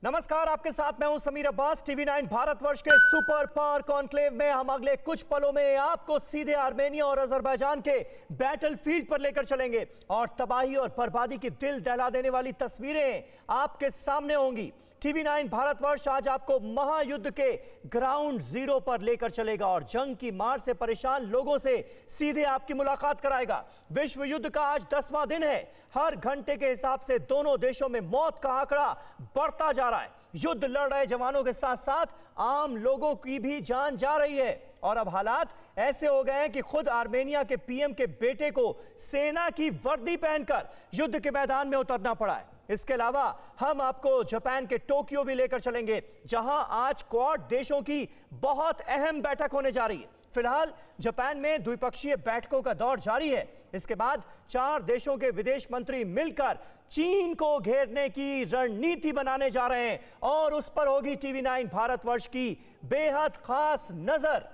नमस्कार, आपके साथ मैं हूं समीर अब्बास। टीवी 9 भारतवर्ष के सुपर पावर कॉन्क्लेव में हम अगले कुछ पलों में आपको सीधे आर्मेनिया और अजरबैजान के बैटलफील्ड पर लेकर चलेंगे और तबाही और बर्बादी की दिल दहला देने वाली तस्वीरें आपके सामने होंगी। टीवी 9 भारतवर्ष आज आपको महायुद्ध के ग्राउंड जीरो पर लेकर चलेगा और जंग की मार से परेशान लोगों से सीधे आपकी मुलाकात कराएगा। विश्व युद्ध का आज 10वां दिन है। हर घंटे के हिसाब से दोनों देशों में मौत का आंकड़ा बढ़ता जा रहा है। युद्ध लड़ रहे जवानों के साथ साथ आम लोगों की भी जान जा रही है और अब हालात ऐसे हो गए हैं कि खुद आर्मेनिया के पीएम के बेटे को सेना की वर्दी पहनकर युद्ध के मैदान में उतरना पड़ा है। इसके अलावा हम आपको जापान के टोक्यो भी लेकर चलेंगे, जहां आज क्वाड देशों की बहुत अहम बैठक होने जा रही है। फिलहाल जापान में द्विपक्षीय बैठकों का दौर जारी है। इसके बाद 4 देशों के विदेश मंत्री मिलकर चीन को घेरने की रणनीति बनाने जा रहे हैं और उस पर होगी टीवी 9 भारतवर्ष की बेहद खास नजर।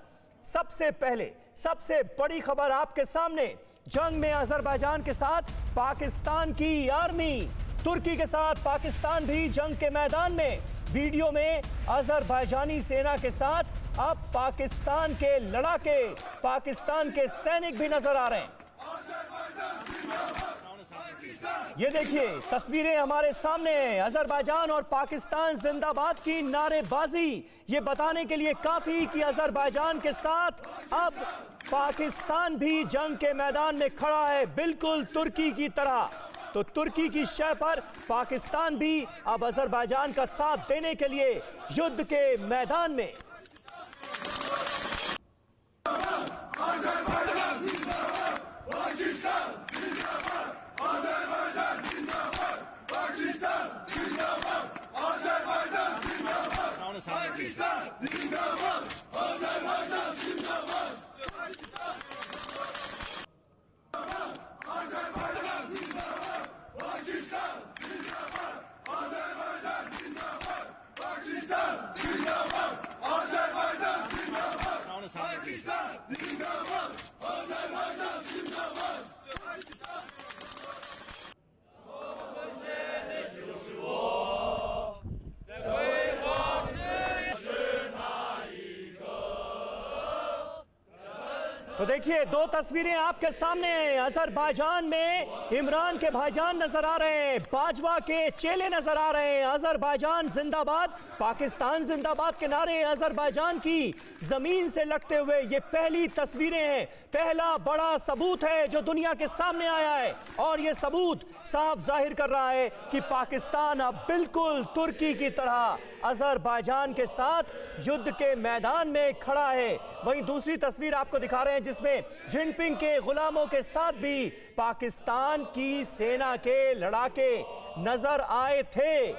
सबसे पहले सबसे बड़ी खबर आपके सामने, जंग में अजरबैजान के साथ पाकिस्तान की आर्मी, तुर्की के साथ पाकिस्तान भी जंग के मैदान में। वीडियो में अजरबैजानी सेना के साथ अब पाकिस्तान के लड़ाके, पाकिस्तान के सैनिक भी नजर आ रहे हैं। ये देखिए तस्वीरें हमारे सामने हैं। अजरबैजान और पाकिस्तान जिंदाबाद की नारेबाजी ये बताने के लिए काफी कि अजरबैजान के साथ अब पाकिस्तान भी जंग के मैदान में खड़ा है, बिल्कुल तुर्की की तरह। तो तुर्की की शय पर पाकिस्तान भी अब अजरबैजान का साथ देने के लिए युद्ध के मैदान में। तो देखिए दो तस्वीरें आपके सामने हैं। अजरबैजान में इमरान के भाईजान नजर आ रहे हैं, बाजवा के चेले नजर आ रहे हैं। अजरबैजान जिंदाबाद, पाकिस्तान जिंदाबाद के नारे अजरबैजान की जमीन से लगते हुए ये पहली तस्वीरें हैं, पहला बड़ा सबूत है जो दुनिया के सामने आया है और ये सबूत साफ जाहिर कर रहा है कि पाकिस्तान अब बिल्कुल तुर्की की तरह अजरबैजान के साथ युद्ध के मैदान में खड़ा है। वहीं दूसरी तस्वीर आपको दिखा रहे हैं जिसमें जिनपिंग के गुलामों के साथ भी पाकिस्तान की सेना के लड़ाके नजर आए थे।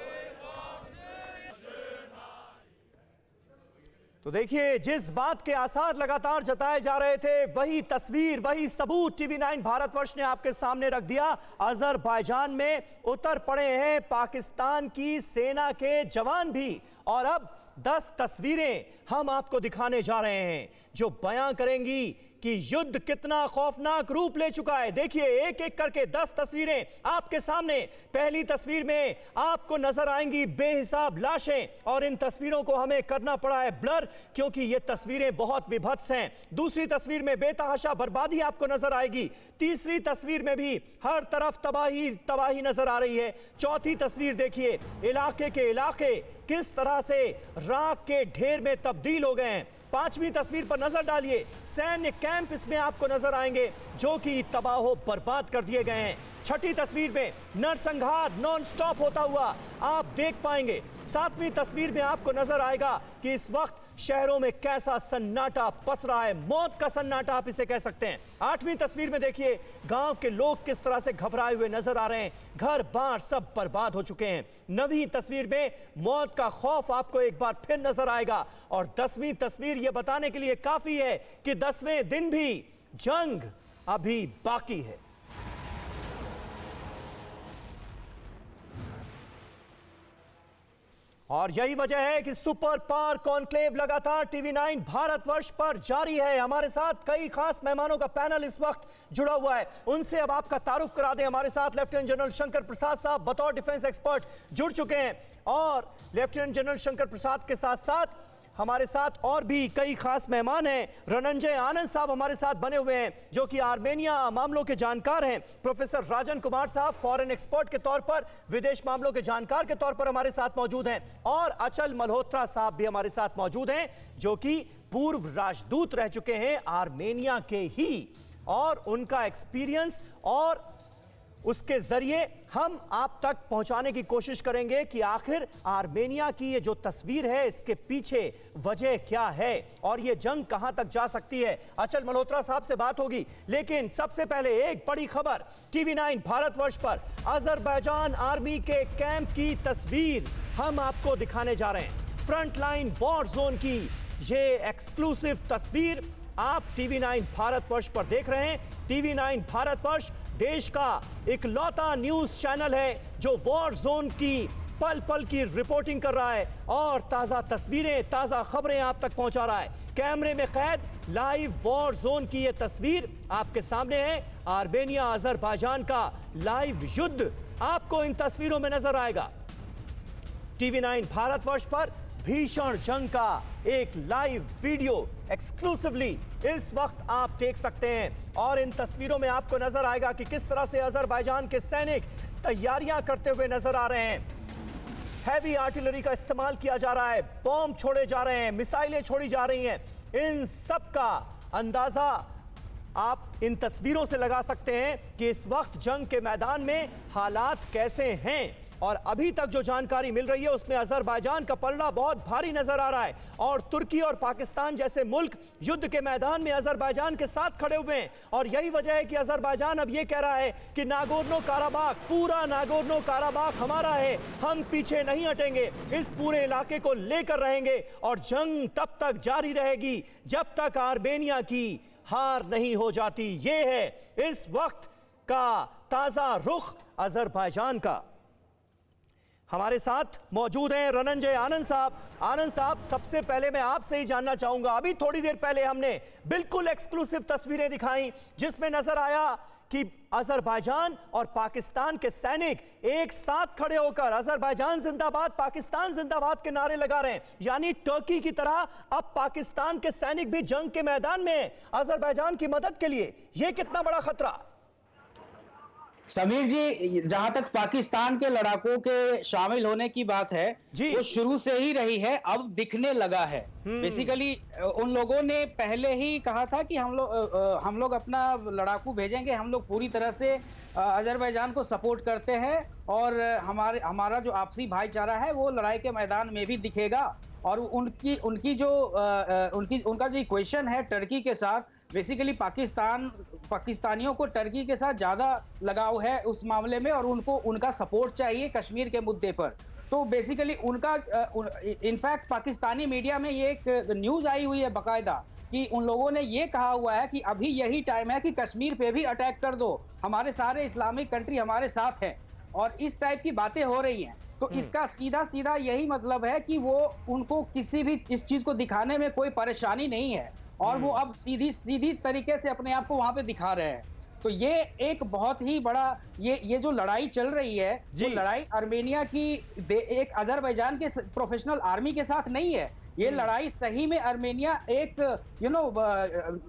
तो देखिए जिस बात के आसार लगातार जताए जा रहे थे वही तस्वीर, वही सबूत टीवी 9 भारतवर्ष ने आपके सामने रख दिया। अजरबैजान में उतर पड़े हैं पाकिस्तान की सेना के जवान भी और अब 10 तस्वीरें हम आपको दिखाने जा रहे हैं जो बयां करेंगी कि युद्ध कितना खौफनाक रूप ले चुका है। देखिए एक एक करके 10 तस्वीरें आपके सामने। पहली तस्वीर में आपको नजर आएंगी बेहिसाब लाशें और इन तस्वीरों को हमें करना पड़ा है ब्लर क्योंकि ये तस्वीरें बहुत विभत्स हैं। दूसरी तस्वीर में बेतहाशा बर्बादी आपको नजर आएगी। तीसरी तस्वीर में भी हर तरफ तबाही तबाही नजर आ रही है। चौथी तस्वीर देखिए, इलाके के इलाके किस तरह से राख के ढेर में तब्दील हो गए हैं। पांचवी तस्वीर पर नजर डालिए, सैन्य कैंप इसमें आपको नजर आएंगे जो कि तबाह बर्बाद कर दिए गए हैं। छठी तस्वीर में नरसंहार नॉन स्टॉप होता हुआ आप देख पाएंगे। सातवीं तस्वीर में आपको नजर आएगा कि इस वक्त शहरों में कैसा सन्नाटा पस रहा है, मौत का सन्नाटा आप इसे कह सकते हैं। आठवीं तस्वीर में देखिए गांव के लोग किस तरह से घबराए हुए नजर आ रहे हैं, घर बार सब बर्बाद हो चुके हैं। नवीं तस्वीर में मौत का खौफ आपको एक बार फिर नजर आएगा और 10वीं तस्वीर यह बताने के लिए काफी है कि 10वें दिन भी जंग अभी बाकी है। और यही वजह है कि सुपर पावर कॉन्क्लेव लगातार टीवी9 भारतवर्ष पर जारी है। हमारे साथ कई खास मेहमानों का पैनल इस वक्त जुड़ा हुआ है, उनसे अब आपका तारुफ करा दें। हमारे साथ लेफ्टिनेंट जनरल शंकर प्रसाद साहब बतौर डिफेंस एक्सपर्ट जुड़ चुके हैं और लेफ्टिनेंट जनरल शंकर प्रसाद के साथ साथ हमारे साथ और भी कई खास मेहमान हैं। रणंजय आनंद साहब हमारे साथ बने हुए हैं जो कि आर्मेनिया मामलों के जानकार हैं। प्रोफेसर राजन कुमार साहब फॉरेन एक्सपर्ट के तौर पर, विदेश मामलों के जानकार के तौर पर हमारे साथ मौजूद हैं और अचल मल्होत्रा साहब भी हमारे साथ मौजूद हैं जो कि पूर्व राजदूत रह चुके हैं आर्मेनिया के ही, और उनका एक्सपीरियंस और उसके जरिए हम आप तक पहुंचाने की कोशिश करेंगे कि आखिर आर्मेनिया की ये जो तस्वीर है इसके पीछे वजह क्या है और ये जंग कहां तक जा सकती है। अचल मल्होत्रा साहब से बात होगी, लेकिन सबसे पहले एक बड़ी खबर टीवी9 भारतवर्ष पर अजरबैजान आर्मी के कैंप की तस्वीर हम आपको दिखाने जा रहे हैं। फ्रंटलाइन वॉर जोन की ये एक्सक्लूसिव तस्वीर आप टीवी9 भारतवर्ष पर देख रहे हैं। टीवी9 भारतवर्ष देश का इकलौता न्यूज चैनल है जो वॉर जोन की पल पल की रिपोर्टिंग कर रहा है और ताजा तस्वीरें, ताजा खबरें आप तक पहुंचा रहा है। कैमरे में कैद लाइव वॉर जोन की यह तस्वीर आपके सामने है। आर्मेनिया अजरबैजान का लाइव युद्ध आपको इन तस्वीरों में नजर आएगा। टीवी9 भारतवर्ष पर भीषण जंग का एक लाइव वीडियो एक्सक्लूसिवली इस वक्त आप देख सकते हैं और इन तस्वीरों में आपको नजर आएगा कि किस तरह से अजरबैजान के सैनिक तैयारियां करते हुए नजर आ रहे हैं। हैवी आर्टिलरी का इस्तेमाल किया जा रहा है, बॉम्ब छोड़े जा रहे हैं, मिसाइलें छोड़ी जा रही हैं। इन सब का अंदाजा आप इन तस्वीरों से लगा सकते हैं कि इस वक्त जंग के मैदान में हालात कैसे हैं। और अभी तक जो जानकारी मिल रही है उसमें अजरबैजान का पलड़ा बहुत भारी नजर आ रहा है और तुर्की और पाकिस्तान जैसे मुल्क युद्ध के मैदान में अजरबैजान के साथ खड़े हुए हैं। और यही वजह है कि अजरबैजान अब यह कह रहा है कि नागोर्नो काराबाख, पूरा नागोर्नो काराबाख हमारा है, हम पीछे नहीं हटेंगे, इस पूरे इलाके को लेकर रहेंगे और जंग तब तक जारी रहेगी जब तक आर्मेनिया की हार नहीं हो जाती। यह है इस वक्त का ताजा रुख अजरबैजान का। हमारे साथ मौजूद हैं रणंजय आनंद साहब। आनंद साहब, सबसे पहले मैं आपसे ही जानना चाहूंगा, अभी थोड़ी देर पहले हमने बिल्कुल एक्सक्लूसिव तस्वीरें दिखाई जिसमें नजर आया कि अजरबैजान और पाकिस्तान के सैनिक एक साथ खड़े होकर अजरबैजान जिंदाबाद, पाकिस्तान जिंदाबाद के नारे लगा रहे हैं। यानी टर्की की तरह अब पाकिस्तान के सैनिक भी जंग के मैदान में अजरबैजान की मदद के लिए। यह कितना बड़ा खतरा? समीर जी, जहां तक पाकिस्तान के लड़ाकों के शामिल होने की बात है वो शुरू से ही रही है, अब दिखने लगा है। बेसिकली उन लोगों ने पहले ही कहा था कि हम लोग अपना लड़ाकू भेजेंगे, हम लोग पूरी तरह से अजरबैजान को सपोर्ट करते हैं और हमारा जो आपसी भाईचारा है वो लड़ाई के मैदान में भी दिखेगा। और उनका जो इक्वेशन है टर्की के साथ, बेसिकली पाकिस्तानियों को टर्की के साथ ज्यादा लगाव है उस मामले में और उनका सपोर्ट चाहिए कश्मीर के मुद्दे पर। तो बेसिकली उनका इनफैक्ट पाकिस्तानी मीडिया में ये एक न्यूज आई हुई है बाकायदा कि उन लोगों ने ये कहा हुआ है कि अभी यही टाइम है कि कश्मीर पे भी अटैक कर दो, हमारे सारे इस्लामिक कंट्री हमारे साथ है, और इस टाइप की बातें हो रही हैं। तो इसका सीधा यही मतलब है कि वो उनको किसी भी इस चीज को दिखाने में कोई परेशानी नहीं है और वो अब सीधी तरीके से अपने आप को वहां पे दिखा रहे हैं। तो ये एक बहुत ही बड़ा ये जो लड़ाई चल रही है, वो लड़ाई आर्मेनिया की एक अजरबैजान के प्रोफेशनल आर्मी के साथ नहीं है। ये लड़ाई सही में आर्मेनिया एक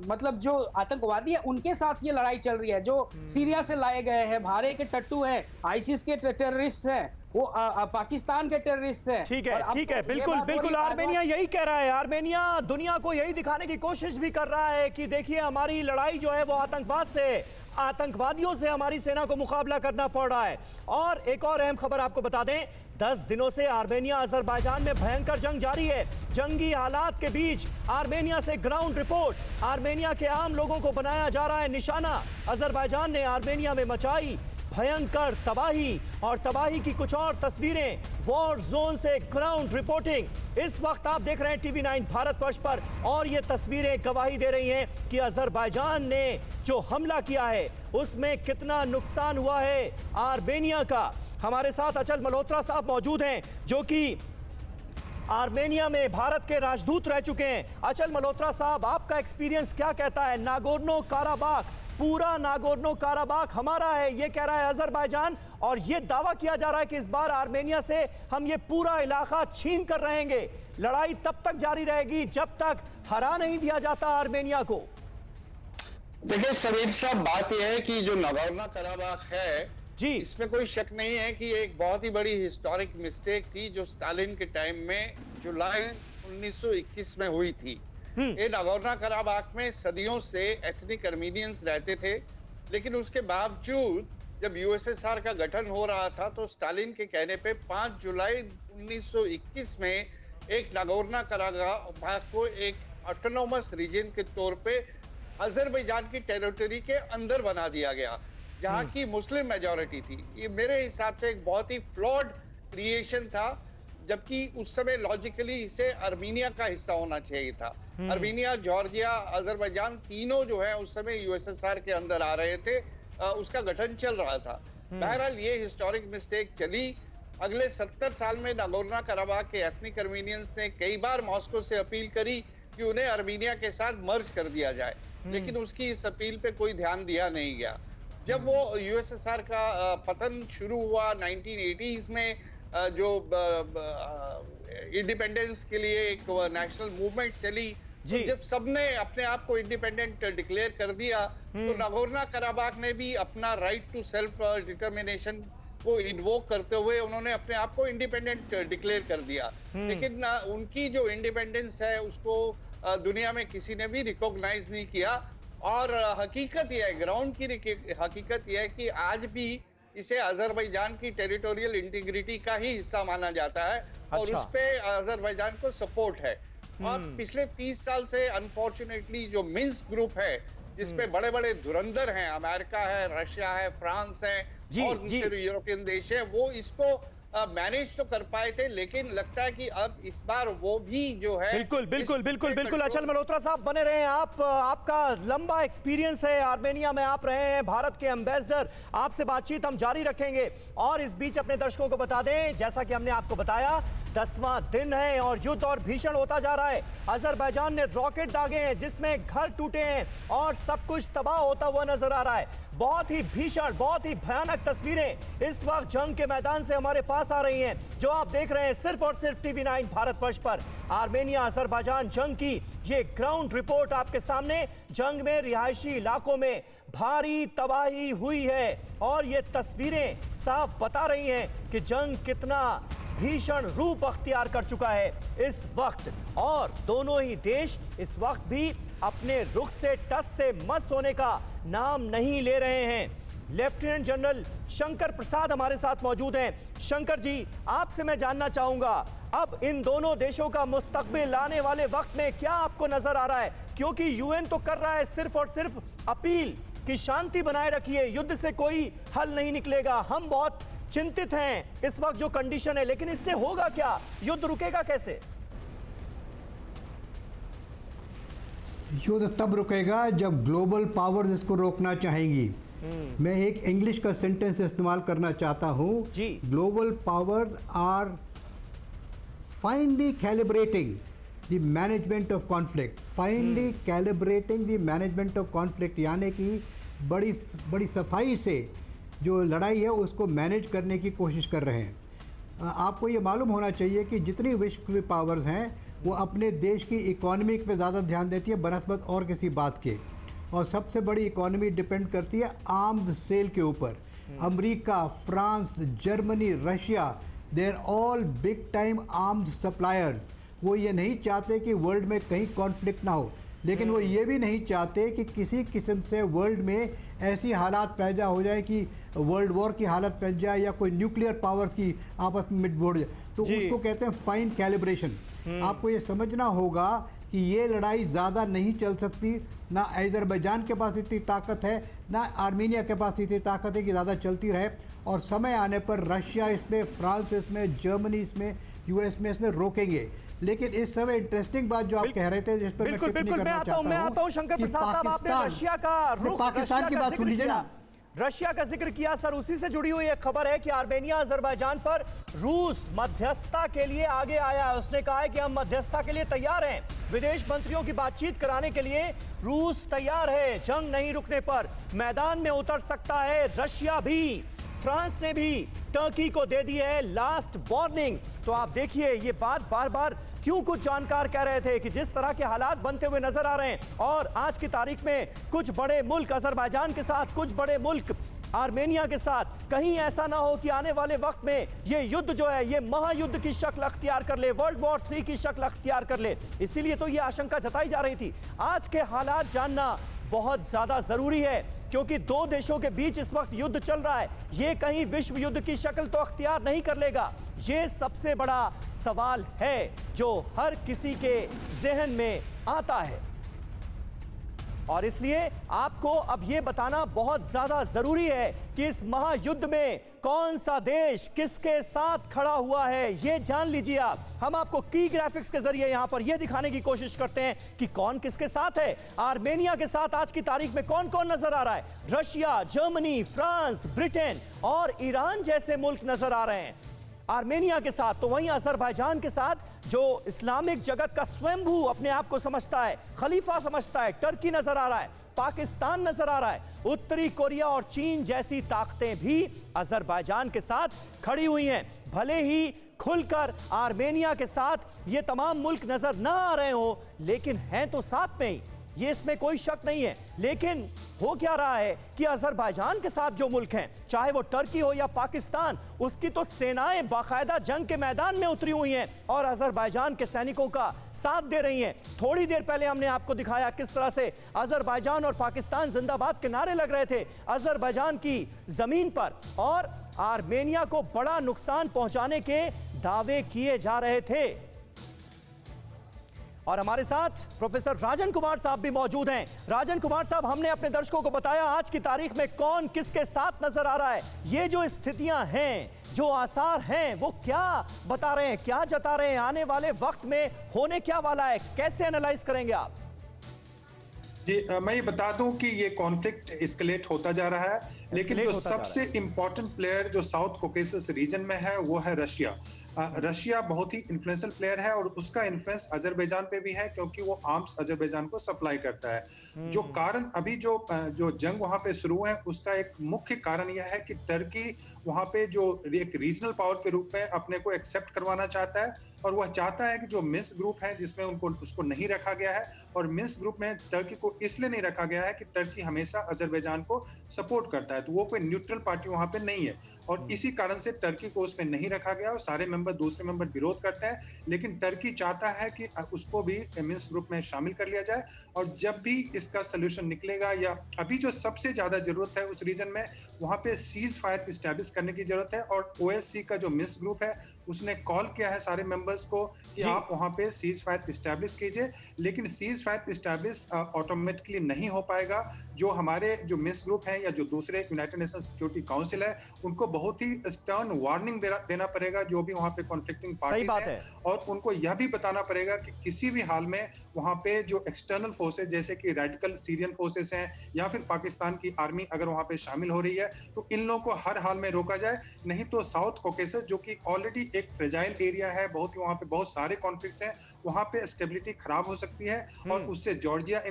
मतलब जो आतंकवादी है उनके साथ ये लड़ाई चल रही है, जो सीरिया से लाए गए हैं, भारे के टट्टू हैं, आईसिस के टेररिस्ट हैं, वो पाकिस्तान के टेररिस्ट हैं। ठीक है, बिल्कुल आर्मेनिया यही कह रहा है। आर्मेनिया दुनिया को यही दिखाने की कोशिश भी कर रहा है कि देखिए हमारी लड़ाई जो है वो आतंकवाद से, आतंकवादियों से हमारी सेना को मुकाबला करना पड़ रहा है। और एक और अहम खबर आपको बता दें, 10 दिनों से आर्मेनिया अजरबैजान में भयंकर जंग जारी है। जंगी हालात के बीच आर्मेनिया से ग्राउंड रिपोर्ट, आर्मेनिया के आम लोगों को बनाया जा रहा है निशाना। अजरबैजान ने आर्मेनिया में मचाई भयंकर तबाही और तबाही की कुछ और तस्वीरें, वॉर जोन से ग्राउंड रिपोर्टिंग इस वक्त आप देख रहे हैं टीवी9 भारतवर्ष पर। और ये तस्वीरें गवाही दे रही हैं कि अजरबैजान ने जो हमला किया है उसमें कितना नुकसान हुआ है आर्मेनिया का। हमारे साथ अचल मल्होत्रा साहब मौजूद हैं जो कि आर्मेनिया में भारत के राजदूत रह चुके हैं। अचल मल्होत्रा साहब, आपका एक्सपीरियंस क्या कहता है? नागोर्नो काराबाख, पूरा नागोर्नो काराबाख हमारा है, ये कह रहा है अजरबैजान, और ये दावा किया जा रहा है कि इस बार आर्मेनिया से हम ये पूरा इलाका छीन कर रहेंगे। लड़ाई तब तक जारी रहेगी जब तक हरा नहीं दिया जाता आर्मेनिया को। देखिए समीर साहब, बात यह है कि जो नागोर्नो काराबाख है जी, इसमें कोई शक नहीं है कि एक बहुत ही बड़ी हिस्टोरिक मिस्टेक थी जो स्टालिन के टाइम में जुलाई 1921 में हुई थी। ये नागोर्नो काराबाख में सदियों से एथनिक आर्मेनियंस रहते थे, लेकिन उसके बावजूद जब यूएसएसआर का गठन हो रहा था तो स्टालिन के कहने पे 5 जुलाई 1921 में एक नागोर्नो काराबाख को एक ऑटोनोमस रीजन के तौर पे अजरबैजान की टेरिटरी के अंदर बना दिया गया, जहां की मुस्लिम मेजॉरिटी थी। ये मेरे हिसाब से एक बहुत ही फ्लॉड क्रिएशन था, जबकि उस समय लॉजिकली इसे आर्मीनिया का हिस्सा होना चाहिए था। आर्मीनिया, जॉर्जिया, अजरबैजान तीनों जो है उस समय यूएसएसआर के अंदर आ रहे थे, उसका गठन चल रहा था। बहरहाल ये हिस्टोरिक मिस्टेक चली। अगले 70 साल में नागोर्नो काराबाख के एथनिक आर्मेनियंस ने कई बार मॉस्को से अपील करी कि उन्हें आर्मेनिया के साथ मर्ज कर दिया जाए, लेकिन उसकी इस अपील पे कोई ध्यान दिया नहीं गया। जब वो यूएसएसआर का पतन शुरू हुआ 1980s में, जो इंडिपेंडेंस के लिए एक नेशनल मूवमेंट चली, तो जब सबने अपने आप को इंडिपेंडेंट डिक्लेयर कर दिया तो नागोर्नो काराबाख ने भी अपना राइट टू सेल्फ डिटर्मिनेशन को इन्वोक करते हुए उन्होंने अपने आप को इंडिपेंडेंट डिक्लेयर कर दिया। लेकिन उनकी जो इंडिपेंडेंस है उसको दुनिया में किसी ने भी रिकॉग्नाइज नहीं किया। और हकीकत यह है, ग्राउंड की हकीकत यह है कि आज भी इसे अजरबैजान की टेरिटोरियल इंटीग्रिटी का ही हिस्सा माना जाता है। और अच्छा। उस पे अजरबैजान को सपोर्ट है। और पिछले 30 साल से अनफॉर्चुनेटली जो मिन्स्क ग्रुप है, जिसपे बड़े बड़े धुरंधर हैं, अमेरिका है, रशिया है, फ्रांस है और दूसरे यूरोपियन देश है, वो इसको मैनेज तो कर पाए थे, लेकिन लगता है कि अब इस बार वो भी जो है बिल्कुल अचल मल्होत्रा साहब बने रहे हैं आप। आपका लंबा एक्सपीरियंस है, आर्मेनिया में आप रहे हैं, भारत के एम्बेसडर, आपसे बातचीत हम जारी रखेंगे। और इस बीच अपने दर्शकों को बता दें, जैसा कि हमने आपको बताया, 10वां दिन है और युद्ध और भीषण होता जा रहा है। अजरबैजान ने रॉकेट दागे हैं जिसमें घर टूटे हैं और सब कुछ तबाह होता हुआ नजर आ रहा है। बहुत ही भीषण, बहुत ही भयानक तस्वीरें इस वक्त जंग के मैदान से हमारे पास आ रही हैं, जो आप देख रहे हैं सिर्फ और सिर्फ TV9 भारतवर्ष पर। आर्मेनिया अजरबैजान जंग की ये ग्राउंड रिपोर्ट आपके सामने। जंग में रिहायशी इलाकों में भारी तबाही हुई है और ये तस्वीरें साफ बता रही हैं कि जंग कितना भीषण रूप अख्तियार कर चुका है इस वक्त। और दोनों ही देश इस वक्त भी अपने रुख से टस से मस होने का नाम नहीं ले रहे हैं। लेफ्टिनेंट जनरल शंकर प्रसाद हमारे साथ मौजूद हैं। शंकर जी, आपसे मैं जानना चाहूंगा, अब इन दोनों देशों का मुस्तकबिल आने वाले वक्त में क्या आपको नजर आ रहा है? क्योंकि यूएन तो कर रहा है सिर्फ और सिर्फ अपील कि शांति बनाए रखिए, युद्ध से कोई हल नहीं निकलेगा। हम बहुत चिंतित हैं इस वक्त जो कंडीशन है, लेकिन इससे होगा क्या? युद्ध रुकेगा कैसे? युद्ध तब रुकेगा जब ग्लोबल पावर्स इसको रोकना चाहेंगी। मैं एक इंग्लिश का सेंटेंस इस्तेमाल करना चाहता हूं जी। Global powers are finally calibrating the management of conflict, finally calibrating the management of conflict, यानी कि बड़ी सफाई से जो लड़ाई है उसको मैनेज करने की कोशिश कर रहे हैं। आपको ये मालूम होना चाहिए कि जितनी विश्व की पावर्स हैं वो अपने देश की इकोनॉमी पे ज़्यादा ध्यान देती है बनस्बत और किसी बात के। और सबसे बड़ी इकोनॉमी डिपेंड करती है आर्म्स सेल के ऊपर। America, France, Germany, Russia, they are all big time arms suppliers. वो ये नहीं चाहते कि वर्ल्ड में कहीं कॉन्फ्लिक्ट ना हो, लेकिन वो ये भी नहीं चाहते कि किसी किस्म से वर्ल्ड में ऐसी हालात पैदा हो जाए कि वर्ल्ड वॉर की हालत पैदा जाए या कोई न्यूक्लियर पावर्स की आपस में मिटबोड़ जाए। तो उसको कहते हैं फाइन कैलिब्रेशन। आपको ये समझना होगा कि ये लड़ाई ज़्यादा नहीं चल सकती। ना अजरबैजान के पास इतनी ताकत है, ना आर्मेनिया के पास इतनी ताकत है कि ज़्यादा चलती रहे। और समय आने पर रशिया इसमें, फ्रांस इसमें, जर्मनी इसमें, यूएस में इसमें रोकेंगे। लेकिन इस समय इंटरेस्टिंग बात जो आप कह रहे थे, जिस पर बिल्कुल मैं आता हूं शंकर प्रसाद साहब, आपने रशिया का रुख, पाकिस्तान की बात सुन लीजिए ना। रशिया का जिक्र किया सर, उसी से जुड़ी हुई एक खबर है कि आर्मेनिया अजरबैजान पर रूस मध्यस्थता के लिए आगे आया है। उसने कहा है कि हम मध्यस्थता के लिए तैयार हैं, विदेश मंत्रियों की बातचीत कराने के लिए रूस तैयार है। जंग नहीं रुकने पर मैदान में उतर सकता है रशिया भी। फ्रांस ने भी टर्की को दे दी है लास्ट वार्निंग। तो आप देखिए ये बात बार बार क्यों कुछ जानकार कह रहे थे कि जिस तरह के हालात बनते हुए नजर आ रहे हैं और आज की तारीख में कुछ बड़े मुल्क अजरबैजान के साथ, कुछ बड़े मुल्क आर्मेनिया के साथ, कहीं ऐसा ना हो कि आने वाले वक्त में ये युद्ध जो है ये महायुद्ध की शक्ल अख्तियार कर ले, वर्ल्ड वॉर 3 की शक्ल अख्तियार कर ले। इसीलिए तो ये आशंका जताई जा रही थी। आज के हालात जानना बहुत ज्यादा जरूरी है क्योंकि दो देशों के बीच इस वक्त युद्ध चल रहा है। ये कहीं विश्व युद्ध की शक्ल तो अख्तियार नहीं कर लेगा। ये सबसे बड़ा सवाल है जो हर किसी के जहन में आता है और इसलिए आपको अब यह बताना बहुत ज्यादा जरूरी है कि इस महायुद्ध में कौन सा देश किसके साथ खड़ा हुआ है, यह जान लीजिए आप। हम आपको की ग्राफिक्स के जरिए यहां पर यह दिखाने की कोशिश करते हैं कि कौन किसके साथ है। आर्मेनिया के साथ आज की तारीख में कौन कौन नजर आ रहा है। रशिया, जर्मनी, फ्रांस, ब्रिटेन और ईरान जैसे मुल्क नजर आ रहे हैं आर्मेनिया के साथ। तो वहीं अजरबैजान के साथ जो इस्लामिक जगत का स्वयंभू अपने आप को समझता है, खलीफा समझता है, टर्की नजर आ रहा है, पाकिस्तान नजर आ रहा है, उत्तरी कोरिया और चीन जैसी ताकतें भी अजरबैजान के साथ खड़ी हुई हैं। भले ही खुलकर आर्मेनिया के साथ ये तमाम मुल्क नजर ना आ रहे हो लेकिन हैं तो साथ में ही, ये इसमें कोई शक नहीं है। लेकिन हो क्या रहा है कि अजरबैजान के साथ जो मुल्क हैं, चाहे वो टर्की हो या पाकिस्तान, उसकी तो सेनाएं बाकायदा जंग के मैदान में उतरी हुई हैं और अजरबैजान के सैनिकों का साथ दे रही हैं। थोड़ी देर पहले हमने आपको दिखाया किस तरह से अजरबैजान और पाकिस्तान जिंदाबाद के नारे लग रहे थे अजरबैजान की जमीन पर और आर्मेनिया को बड़ा नुकसान पहुंचाने के दावे किए जा रहे थे। और हमारे साथ प्रोफेसर राजन कुमार साहब भी मौजूद हैं। राजन कुमार साहब, हमने अपने दर्शकों को बताया आज की तारीख में कौन किसके साथ नजर आ रहा है। ये जो स्थितियां हैं, जो आसार हैं, वो क्या बता रहे हैं, क्या जता रहे हैं, आने वाले वक्त में होने क्या वाला है, कैसे एनालाइज करेंगे आप? जी, मैं ये बता दूं कि ये कॉन्फ्लिक्ट एस्केलेट होता जा रहा है, लेकिन जो सबसे इंपॉर्टेंट प्लेयर जो साउथ कॉकेसस रीजन में है वो है रशिया। रशिया बहुत ही इन्फ्लुएंशियल प्लेयर है और उसका इन्फ्लुएंस अजरबैजान पे भी है क्योंकि वो आर्म्स अजरबैजान को सप्लाई करता है। जो कारण अभी जो जंग वहां पे शुरू है उसका एक मुख्य कारण यह है कि टर्की वहां पे जो एक रीजनल पावर के रूप में अपने को एक्सेप्ट करवाना चाहता है और वह चाहता है कि जो मिन्स्क ग्रुप है जिसमें उसको नहीं रखा गया है, और मिन्स्क ग्रुप में टर्की को इसलिए नहीं रखा गया है कि टर्की हमेशा अजरबैजान को सपोर्ट करता है, तो वो कोई न्यूट्रल पार्टी वहां पे नहीं है और इसी कारण से टर्की को उसमें नहीं रखा गया और सारे मेंबर दूसरे मेंबर विरोध करते हैं। लेकिन टर्की चाहता है कि उसको भी मिन्स्क ग्रुप में शामिल कर लिया जाए और जब भी इसका सोल्यूशन निकलेगा, या अभी जो सबसे ज्यादा जरूरत है उस रीजन में, वहां पे सीज फायर इस्टेब्लिश करने की जरूरत है और ओएससी का जो मिन्स्क ग्रुप है उसने कॉल किया है सारे मेंबर्स को कि आप वहां पे सीज फायर इस्टेब्लिश कीजिए। लेकिन सीज फायर इस्टेब्लिश ऑटोमेटिकली नहीं हो पाएगा। जो हमारे जो मिन्स्क ग्रुप है या जो दूसरे यूनाइटेड नेशन सिक्योरिटी काउंसिल है उनको बहुत ही स्टर्न वार्निंग देना पड़ेगा जो भी वहां पे कॉन्फ्लिक्टिंग पार्टीज हैं, और उनको यह भी बताना पड़ेगा कि किसी भी हाल में वहां पे जो एक्सटर्नल फोर्सेस जैसे कि रेडिकल सीरियन फोर्सेस हैं या फिर पाकिस्तान की आर्मी अगर वहां पे शामिल हो रही है तो इन लोगों को हर हाल में रोका जाए, नहीं तो साउथ कॉकेसस जो कि ऑलरेडी एक फ्रेजाइल एरिया है, बहुत ही वहां पे बहुत सारे कॉन्फ्लिक्ट्स हैं, वहां पे स्टेबिलिटी खराब हो सकती है और उससे जॉर्जिया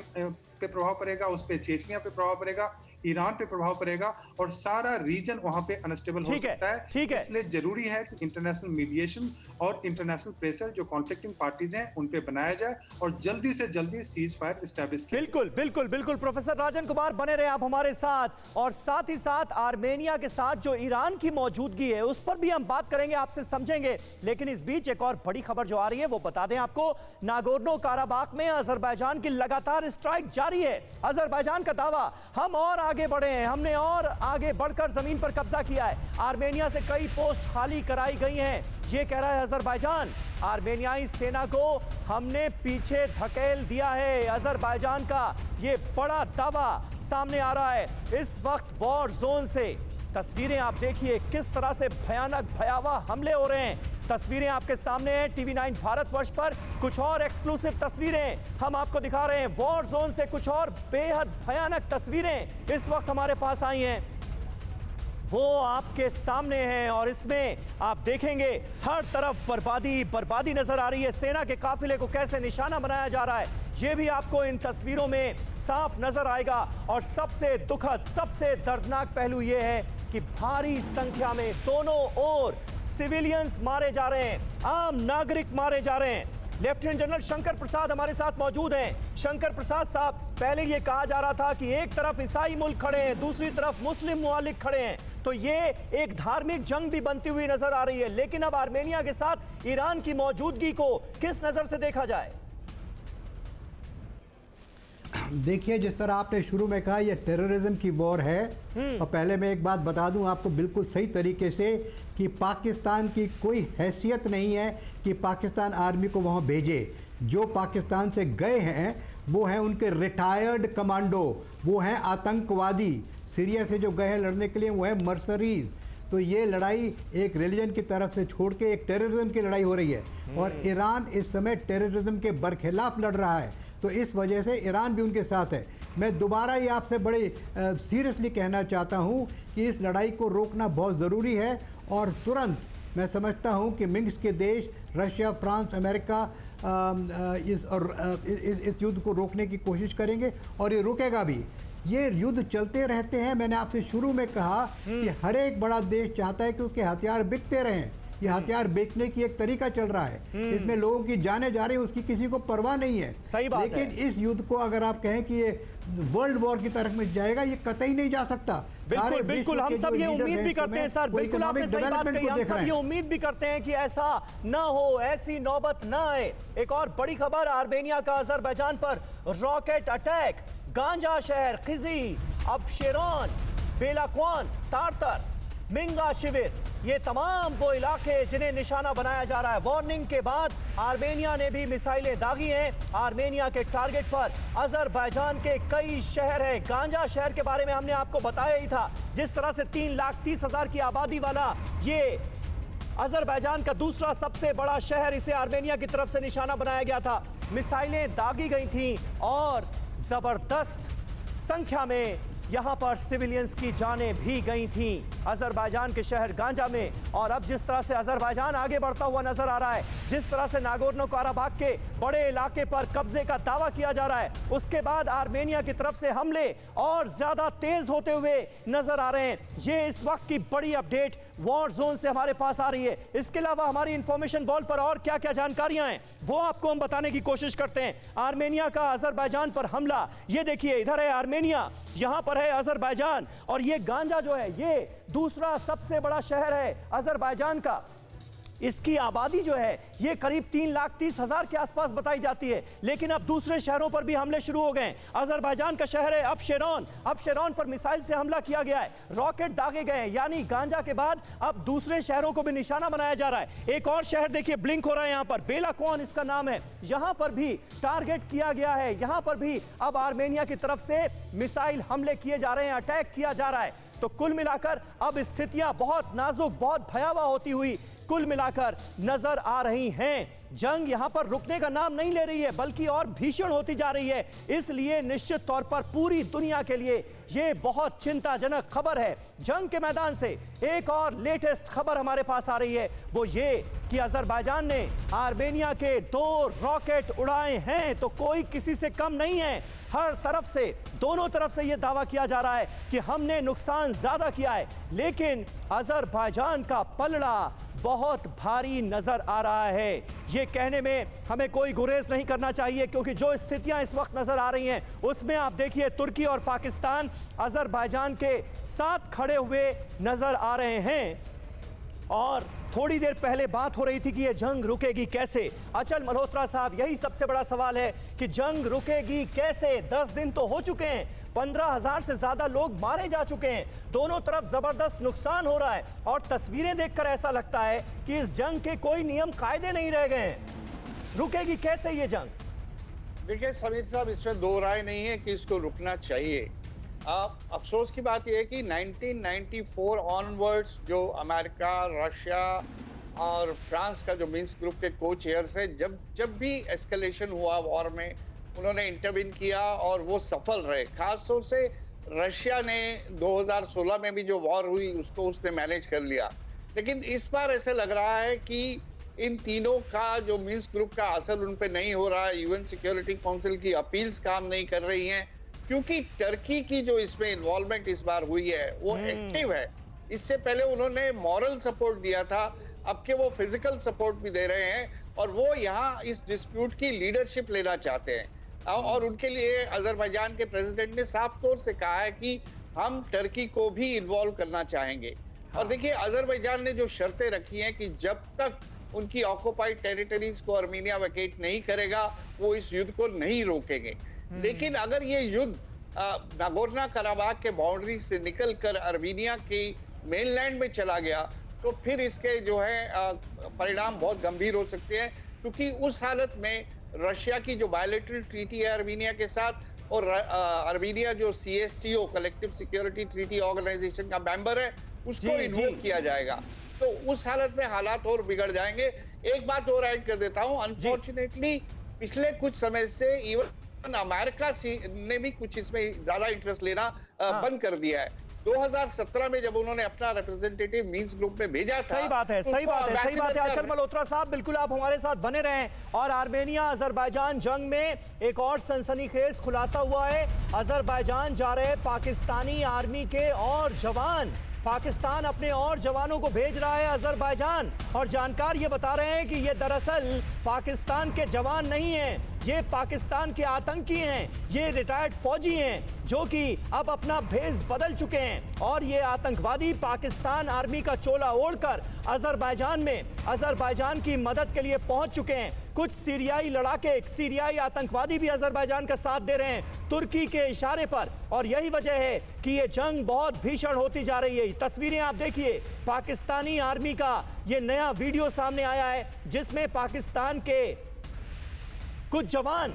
पे प्रभाव पड़ेगा, उस पे चेचनिया पे प्रभाव पड़ेगा, ईरान पे प्रभाव पड़ेगा और सारा रीजन वहां पे अनस्टेबल हो सकता है। इसलिए जरूरी है कि इंटरनेशनल मीडिएशन और इंटरनेशनल प्रेशर जो कॉन्फ्लिक्टिंग पार्टीज हैं उन पे बनाया जाए और जल्दी से जल्दी सीज फायर एस्टैब्लिश किया। बिल्कुल बिल्कुल बिल्कुल। प्रोफेसर राजन कुमार बने रहे आप हमारे साथ और साथ ही साथ आर्मेनिया के साथ जो ईरान की मौजूदगी है उस पर भी हम बात करेंगे, आपसे समझेंगे। लेकिन इस बीच एक और बड़ी खबर जो आ रही है वो बता दें आपको, नागोर्नो काराबाख में अजरबैजान की लगातार स्ट्राइक जारी है। अजरबैजान का दावा, हम और आगे बढ़े हैं, हमने और आगे बढ़कर जमीन पर कब्जा किया है, आर्मेनिया से कई पोस्ट खाली कराई गई हैं, ये कह रहा है अजरबैजान। आर्मेनियाई सेना को हमने पीछे धकेल दिया है, अजरबैजान का ये बड़ा दावा सामने आ रहा है। इस वक्त वॉर जोन से तस्वीरें आप देखिए किस तरह से भयानक भयावह हमले हो रहे हैं। तस्वीरें आपके सामने हैं TV9 भारतवर्ष पर, कुछ और एक्सक्लूसिव तस्वीरें हम आपको दिखा रहे हैं। वॉर जोन से कुछ और बेहद भयानक तस्वीरें इस वक्त हमारे पास आई हैं। वो आपके सामने है और इसमें आप देखेंगे हर तरफ बर्बादी बर्बादी नजर आ रही है। सेना के काफिले को कैसे निशाना बनाया जा रहा है ये भी आपको इन तस्वीरों में साफ नजर आएगा। और सबसे दुखद, सबसे दर्दनाक पहलू ये है कि भारी संख्या में दोनों ओर सिविलियंस मारे जा रहे हैं, आम नागरिक मारे जा रहे हैं। लेफ्टिनेंट जनरल शंकर प्रसाद हमारे साथ मौजूद हैं। शंकर प्रसाद साहब, पहले ये कहा जा रहा था कि एक तरफ ईसाई मुल्क खड़े हैं, दूसरी तरफ मुस्लिम मुमालिक खड़े हैं, तो ये एक धार्मिक जंग भी बनती हुई नजर आ रही है। लेकिन अब आर्मेनिया के साथ ईरान की मौजूदगी को किस नजर से देखा जाए? देखिए, जिस तरह आपने शुरू में कहा, यह टेररिज्म की वॉर है। और पहले मैं एक बात बता दूं आपको बिल्कुल सही तरीके से कि पाकिस्तान की कोई हैसियत नहीं है कि पाकिस्तान आर्मी को वहां भेजे। जो पाकिस्तान से गए हैं वो हैं उनके रिटायर्ड कमांडो, वो हैं आतंकवादी। सीरिया से जो गए हैं लड़ने के लिए वो हैं मर्सरीज। तो ये लड़ाई एक रिलीजन की तरफ से छोड़ के एक टेररिज्म की लड़ाई हो रही है और ईरान इस समय टेररिज्म के बरखिलाफ लड़ रहा है। तो इस वजह से ईरान भी उनके साथ है। मैं दोबारा ये आपसे बड़े सीरियसली कहना चाहता हूँ कि इस लड़ाई को रोकना बहुत ज़रूरी है और तुरंत मैं समझता हूँ कि मिंस्क के देश रशिया, फ्रांस, अमेरिका इस युद्ध को रोकने की कोशिश करेंगे और ये रुकेगा भी। ये युद्ध चलते रहते हैं। मैंने आपसे शुरू में कहा कि हर एक बड़ा देश चाहता है कि उसके हथियार बिकते रहें। ये हथियार बेचने की एक तरीका चल रहा है, इसमें लोगों की जाने जा रही है, उसकी किसी को परवाह नहीं है। सही बात लेकिन है। इस युद्ध को अगर आप कहें कि ये वर्ल्ड वॉर की तरफ में जाएगा, ये कतई नहीं जा सकता। बिल्कुल बिल्कुल, हम सब ये उम्मीद भी करते हैं सर, बिल्कुल आपने सही बात कही। हम सब ये उम्मीद भी करते हैं कि ऐसा ना हो, ऐसी नौबत ना आए। एक और बड़ी खबर, आर्मेनिया का अजरबैजान पर रॉकेट अटैक। गांजा शहर, खिजी, अबशेरोन, बेलाक्वान, तारतर, मिंगा शिविर, ये तमाम वो इलाके जिन्हें निशाना बनाया जा रहा है। वार्निंग के बाद आर्मेनिया ने भी मिसाइलें दागी हैं। आर्मेनिया के टारगेट पर अजरबैजान के कई शहर हैं। गांजा शहर के बारे में हमने आपको बताया ही था, जिस तरह से 3,30,000 की आबादी वाला ये अजरबैजान का दूसरा सबसे बड़ा शहर, इसे आर्मेनिया की तरफ से निशाना बनाया गया था। मिसाइलें दागी गई थीं और जबरदस्त संख्या में यहां पर सिविलियंस की जानें भी गई थीं अजरबैजान के शहर गांजा में। और अब जिस तरह से अजरबैजान आगे बढ़ता हुआ नजर आ रहा है, जिस तरह से नागोर्नो काराबाख के बड़े इलाके पर कब्जे का दावा किया जा रहा है, उसके बाद आर्मेनिया की तरफ से हमले और ज्यादा तेज होते हुए नजर आ रहे हैं। ये इस वक्त की बड़ी अपडेट वॉर जोन से हमारे पास आ रही है। इसके अलावा हमारी इंफॉर्मेशन वॉल पर और क्या क्या जानकारियां हैं वो आपको हम बताने की कोशिश करते हैं। आर्मेनिया का अजरबैजान पर हमला, ये देखिए, इधर है आर्मेनिया, यहां पर है अजरबैजान, और ये गांजा जो है ये दूसरा सबसे बड़ा शहर है अजरबैजान का। इसकी आबादी जो है ये करीब 3,30,000 के आसपास बताई जाती है। लेकिन अब दूसरे शहरों पर भी हमले शुरू हो गए। अजरबैजान का शहर है अबशेरोन, अबशेरोन पर मिसाइल से हमला किया गया है, रॉकेट दागे गए हैं। यानी गांजा के बाद अब दूसरे शहरों को भी निशाना बनाया जा रहा है। एक और शहर देखिए ब्लिंक हो रहा है यहाँ पर, बेलाक्वान इसका नाम है, यहाँ पर भी टारगेट किया गया है। यहाँ पर भी अब आर्मेनिया की तरफ से मिसाइल हमले किए जा रहे हैं, अटैक किया जा रहा है। तो कुल मिलाकर अब स्थितियां बहुत नाजुक, बहुत भयावह होती हुई कुल मिलाकर नजर आ रही हैं। जंग यहां पर रुकने का नाम नहीं ले रही है, बल्कि और भीषण होती जा रही है। इसलिए निश्चित तौर पर पूरी दुनिया के लिए यह बहुत चिंताजनक खबर है। जंग के मैदान से एक और लेटेस्ट खबर हमारे पास आ रही है, वो ये कि अजरबैजान ने आर्मेनिया के 2 रॉकेट उड़ाए हैं। तो कोई किसी से कम नहीं है। हर तरफ से, दोनों तरफ से यह दावा किया जा रहा है कि हमने नुकसान ज्यादा किया है। लेकिन अजरबैजान का पलड़ा बहुत भारी नजर आ रहा है। ये कहने में हमें कोई गुरेज नहीं करना चाहिए, क्योंकि जो स्थितियां इस वक्त नजर आ रही हैं उसमें आप देखिए तुर्की और पाकिस्तान अजरबैजान के साथ खड़े हुए नजर आ रहे हैं। और थोड़ी देर पहले बात हो रही थी कि ये जंग रुकेगी कैसे। अचल मल्होत्रा साहब, यही सबसे बड़ा सवाल है कि जंग रुकेगी कैसे। 10 दिन तो हो चुके हैं, 15,000 से ज्यादा लोग मारे जा चुके हैं, दोनों तरफ जबरदस्त नुकसान हो रहा है और तस्वीरें देखकर ऐसा लगता है कि इस जंग के कोई नियम कायदे नहीं रह गए हैं। रुकेगी कैसे ये जंग? देखिए समीर साहब, इसमें दो राय नहीं है कि इसको रुकना चाहिए। अफसोस की बात यह है कि 1994 ऑनवर्ड्स जो अमेरिका, रशिया और फ्रांस का जो मिन्स्क ग्रुप के को चेयर्स है, जब भी एस्केलेशन हुआ वॉर में, उन्होंने इंटरवीन किया और वो सफल रहे। खासतौर से रशिया ने 2016 में भी जो वॉर हुई उसको उसने मैनेज कर लिया, लेकिन इस बार ऐसे लग रहा है कि इन तीनों का जो मिन्स्क ग्रुप का असर उन पे नहीं हो रहा है। यूएन सिक्योरिटी काउंसिल की अपील्स काम नहीं कर रही हैं, क्योंकि टर्की की जो इसमें इन्वॉल्वमेंट इस बार हुई है वो एक्टिव है। इससे पहले उन्होंने मॉरल सपोर्ट दिया था, अब के वो फिजिकल सपोर्ट भी दे रहे हैं और वो यहाँ इस डिस्प्यूट की लीडरशिप लेना चाहते हैं। और उनके लिए अजरबैजान के प्रेसिडेंट ने साफ तौर से कहा है कि हम टर्की को भी इन्वॉल्व करना चाहेंगे। और देखिए, अजरबैजान ने जो शर्तें रखी हैं कि जब तक उनकी ऑक्युपाइड टेरिटरीज को अर्मीनिया वैकेट नहीं करेगा वो इस युद्ध को नहीं रोकेंगे। लेकिन अगर ये युद्ध नागोर्नो कराबाख के बाउंड्री से निकलकर अर्मीनिया की मेनलैंड में चला गया तो फिर इसके जो है परिणाम बहुत गंभीर हो सकते हैं, क्योंकि उस हालत में रशिया की जो बायलैटरल ट्रीटी है अर्मीनिया के साथ और अर्मीनिया जो CSTO collective security treaty organisation का मेंबर है उसको इन्वोक किया जाएगा, तो उस हालत में हालात और बिगड़ जाएंगे। एक बात और ऐड कर देता हूं, अनफॉर्चुनेटली पिछले कुछ समय से इवन अमेरिका ने भी कुछ इसमें ज्यादा इंटरेस्ट लेना बंद कर दिया है। 2017 में जब उन्होंने अपना रिप्रेजेंटेटिव मिन्स्क ग्रुप में भेजा था। सही बात है, सही बात है, सही बात है। आंचल मल्होत्रा साहब, बिल्कुल आप हमारे साथ बने रहें। और आर्मेनिया अजरबैजान जंग में एक और सनसनीखेज खुलासा हुआ है। अजरबैजान जा रहे पाकिस्तानी आर्मी के और जवान, पाकिस्तान अपने और जवानों को भेज रहा है अजरबैजान, और जानकार ये बता रहे हैं कि ये दरअसल पाकिस्तान के जवान नहीं हैं, ये पाकिस्तान के आतंकी हैं, ये रिटायर्ड फौजी हैं जो कि अब अपना भेष बदल चुके हैं और ये आतंकवादी पाकिस्तान आर्मी का चोला ओढ़कर अजरबैजान में अजरबैजान की मदद के लिए पहुंच चुके हैं। कुछ सीरियाई लड़ाके, सीरियाई आतंकवादी भी अजरबैजान का साथ दे रहे हैं तुर्की के इशारे पर, और यही वजह है कि ये जंग बहुत भीषण होती जा रही है। तस्वीरें आप देखिए, पाकिस्तानी आर्मी का ये नया वीडियो सामने आया है जिसमें पाकिस्तान के कुछ जवान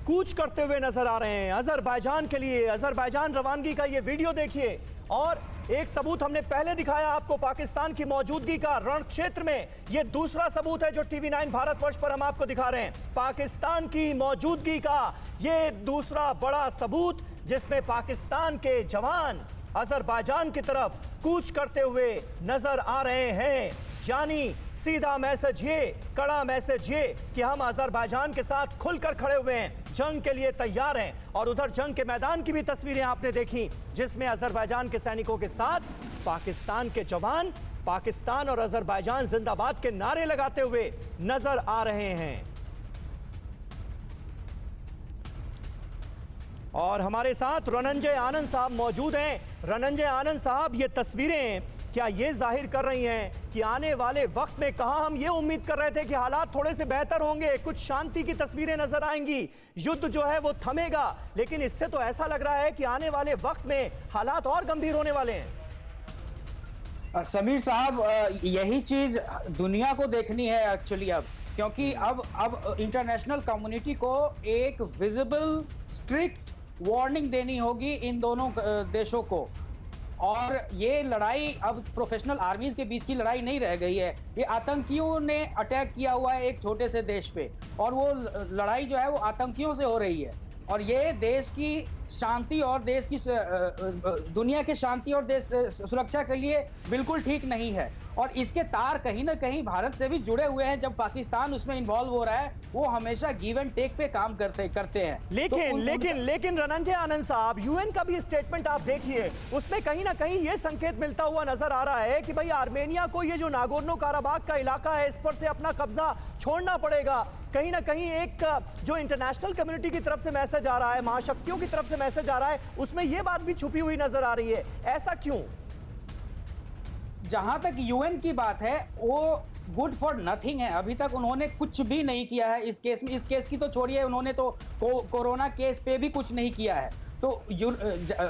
कूच करते हुए नजर आ रहे हैं अजरबैजान के लिए। अजरबैजान रवानगी का ये वीडियो देखिए, और एक सबूत हमने पहले दिखाया आपको पाकिस्तान की मौजूदगी का रण क्षेत्र में, ये दूसरा सबूत है जो TV9 भारतवर्ष पर हम आपको दिखा रहे हैं। पाकिस्तान की मौजूदगी का ये दूसरा बड़ा सबूत जिसमें पाकिस्तान के जवान अजरबैजान की तरफ कूच करते हुए नजर आ रहे हैं। यानी सीधा मैसेज ये, कड़ा मैसेज ये कि हम अजरबैजान के साथ खुलकर खड़े हुए हैं, जंग के लिए तैयार हैं। और उधर जंग के मैदान की भी तस्वीरें आपने देखी जिसमें अजरबैजान के सैनिकों के साथ पाकिस्तान के जवान पाकिस्तान और अजरबैजान जिंदाबाद के नारे लगाते हुए नजर आ रहे हैं। और हमारे साथ रनंजय आनंद साहब मौजूद हैं। रनंजय आनंद साहब, ये तस्वीरें क्या ये जाहिर कर रही हैं कि आने वाले वक्त में, कहां हम ये उम्मीद कर रहे थे कि हालात थोड़े से बेहतर होंगे, कुछ शांति की तस्वीरें नजर आएंगी, युद्ध जो है वो थमेगा, लेकिन इससे तो ऐसा लग रहा है कि आने वाले वक्त में हालात और गंभीर होने वाले हैं। समीर साहब, यही चीज दुनिया को देखनी है एक्चुअली अब, क्योंकि अब इंटरनेशनल कम्युनिटी को एक विजिबल स्ट्रिक्ट वार्निंग देनी होगी इन दोनों देशों को। और ये लड़ाई अब प्रोफेशनल आर्मीज के बीच की लड़ाई नहीं रह गई है, ये आतंकियों ने अटैक किया हुआ है एक छोटे से देश पे, और वो लड़ाई जो है वो आतंकियों से हो रही है। और ये देश की शांति और देश की दुनिया के शांति और देश सुरक्षा के लिए बिल्कुल ठीक नहीं है। और इसके तार कहीं ना कहीं भारत से भी जुड़े हुए हैं। जब पाकिस्तान उसमें इन्वॉल्व हो रहा है वो हमेशा गिव एंड टेक पे काम करते हैं। लेकिन रनंजय आनंद साहब, यूएन का भी स्टेटमेंट आप देखिए, उसमें कहीं ना कहीं ये संकेत मिलता हुआ नजर आ रहा है कि भाई आर्मेनिया को ये जो नागोर्नो काराबाख का इलाका है इस पर से अपना कब्जा छोड़ना पड़ेगा। कहीं ना कहीं एक जो इंटरनेशनल कम्युनिटी की तरफ से मैसेज आ रहा है, महाशक्तियों की तरफ से मैसेज आ रहा है, उसमें यह बात भी छुपी हुई नजर आ रही है। ऐसा क्यों? जहां तक यूएन की बात है वो गुड फॉर नथिंग है, अभी तक उन्होंने कुछ भी नहीं किया है इस केस में। इस केस की तो छोड़िए, उन्होंने तो कोरोना केस पे भी कुछ नहीं किया है। तो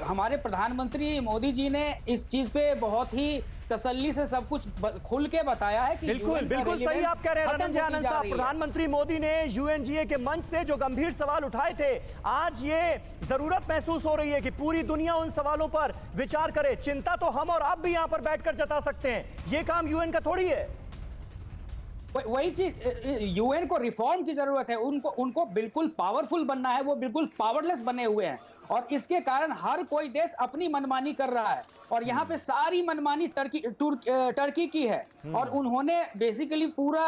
हमारे प्रधानमंत्री मोदी जी ने इस चीज पे बहुत ही तसल्ली से सब कुछ खुल के बताया है कि बिल्कुल सही आप कह रहे हैं रनंजय आनंद साहब। प्रधानमंत्री मोदी ने यूएनजीए के मंच से जो गंभीर सवाल उठाए थे, आज ये जरूरत महसूस हो रही है कि पूरी दुनिया उन सवालों पर विचार करे। चिंता तो हम और आप भी यहां पर बैठकर जता सकते हैं, ये काम यूएन का थोड़ी है। वही चीज, यूएन को रिफॉर्म की जरूरत है, उनको बिल्कुल पावरफुल बनना है, वो बिल्कुल पावरलेस बने हुए हैं और इसके कारण हर कोई देश अपनी मनमानी कर रहा है और यहाँ पे सारी मनमानी टर्की की है और उन्होंने बेसिकली पूरा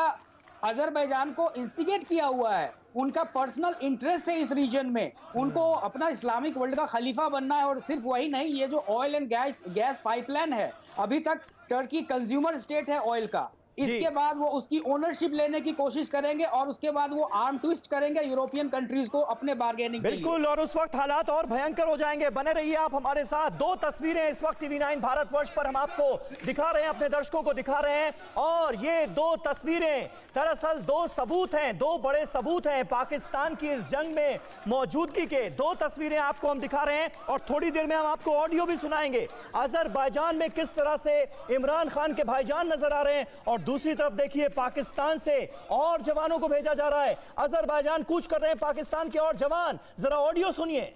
अजरबैजान को इंस्टिगेट किया हुआ है। उनका पर्सनल इंटरेस्ट है इस रीजन में, उनको अपना इस्लामिक वर्ल्ड का खलीफा बनना है और सिर्फ वही नहीं, ये जो ऑयल एंड गैस पाइपलाइन है, अभी तक टर्की कंज्यूमर स्टेट है ऑयल का, इसके बाद वो उसकी ओनरशिप लेने की कोशिश करेंगे और उसके बाद वो आर्म ट्विस्ट करेंगे यूरोपियन कंट्रीज को अपने बार्गेनिंग के लिए। बिल्कुल, और उस वक्त हालात और भयंकर हो जाएंगे। बने रहिए आप हमारे साथ। दो तस्वीरें इस वक्त TV9 भारतवर्ष पर हम आपको दिखा रहे हैं, अपने दर्शकों को दिखा रहे हैं और ये दो तस्वीरें दरअसल दो सबूत हैं, दो बड़े सबूत हैं पाकिस्तान की इस जंग में मौजूदगी के। दो तस्वीरें आपको हम दिखा रहे हैं और थोड़ी देर में हम आपको ऑडियो भी सुनाएंगे। अजरबैजान में किस तरह से इमरान खान के भाईजान नजर आ रहे हैं और दूसरी तरफ देखिए पाकिस्तान से और जवानों को भेजा जा रहा है। अजरबैजान कूच कर रहे हैं पाकिस्तान के और जवान, जरा ऑडियो सुनिए।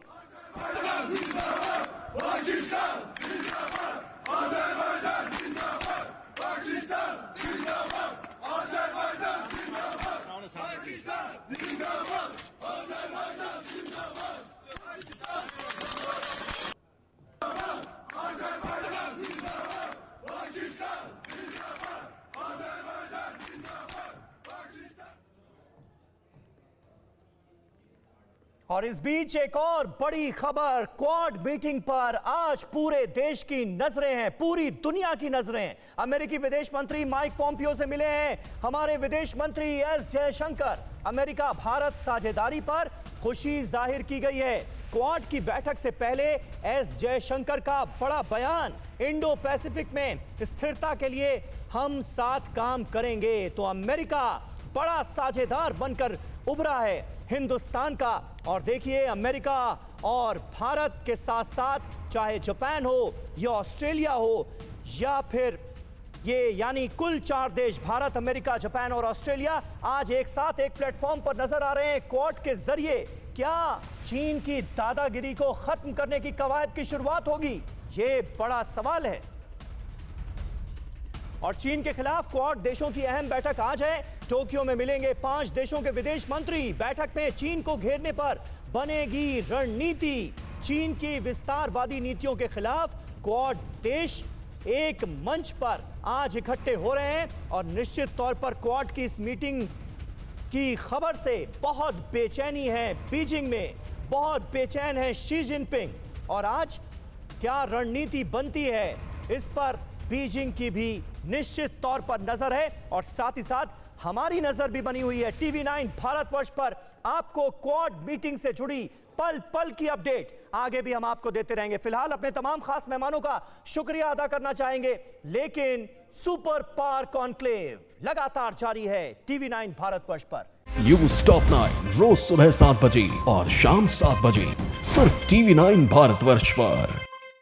और इस बीच एक और बड़ी खबर, क्वाड मीटिंग पर आज पूरे देश की नजरें हैं, पूरी दुनिया की नजरें हैं। अमेरिकी विदेश मंत्री माइक पोम्पियो से मिले हैं हमारे विदेश मंत्री एस जयशंकर। अमेरिका भारत साझेदारी पर खुशी जाहिर की गई है। क्वाड की बैठक से पहले एस जयशंकर का बड़ा बयान, इंडो पैसिफिक में स्थिरता के लिए हम साथ काम करेंगे। तो अमेरिका बड़ा साझेदार बनकर उभरा है हिंदुस्तान का। और देखिए, अमेरिका और भारत के साथ साथ चाहे जापान हो या ऑस्ट्रेलिया हो या फिर ये यानी कुल 4 देश, भारत, अमेरिका, जापान और ऑस्ट्रेलिया, आज एक साथ एक प्लेटफॉर्म पर नजर आ रहे हैं। क्वाड के जरिए क्या चीन की दादागिरी को खत्म करने की कवायद की शुरुआत होगी? ये बड़ा सवाल है। और चीन के खिलाफ क्वाड देशों की अहम बैठक आज है। टोक्यो में मिलेंगे 5 देशों के विदेश मंत्री। बैठक में चीन को घेरने पर बनेगी रणनीति। चीन की विस्तारवादी नीतियों के खिलाफ क्वाड देश एक मंच पर आज इकट्ठे हो रहे हैं और निश्चित तौर पर क्वाड की इस मीटिंग की खबर से बहुत बेचैनी है बीजिंग में, बहुत बेचैन है शी जिनपिंग। और आज क्या रणनीति बनती है, इस पर बीजिंग की भी निश्चित तौर पर नजर है और साथ ही साथ हमारी नजर भी बनी हुई है TV9 भारतवर्ष पर। आपको क्वाड मीटिंग से जुड़ी पल पल की अपडेट आगे भी हम आपको देते रहेंगे। फिलहाल अपने तमाम खास मेहमानों का शुक्रिया अदा करना चाहेंगे, लेकिन सुपर पावर कॉन्क्लेव लगातार जारी है TV9 भारतवर्ष पर। न्यूज़ टॉप 9 रोज सुबह 7 बजे और शाम 7 बजे सिर्फ TV9 भारतवर्ष पर।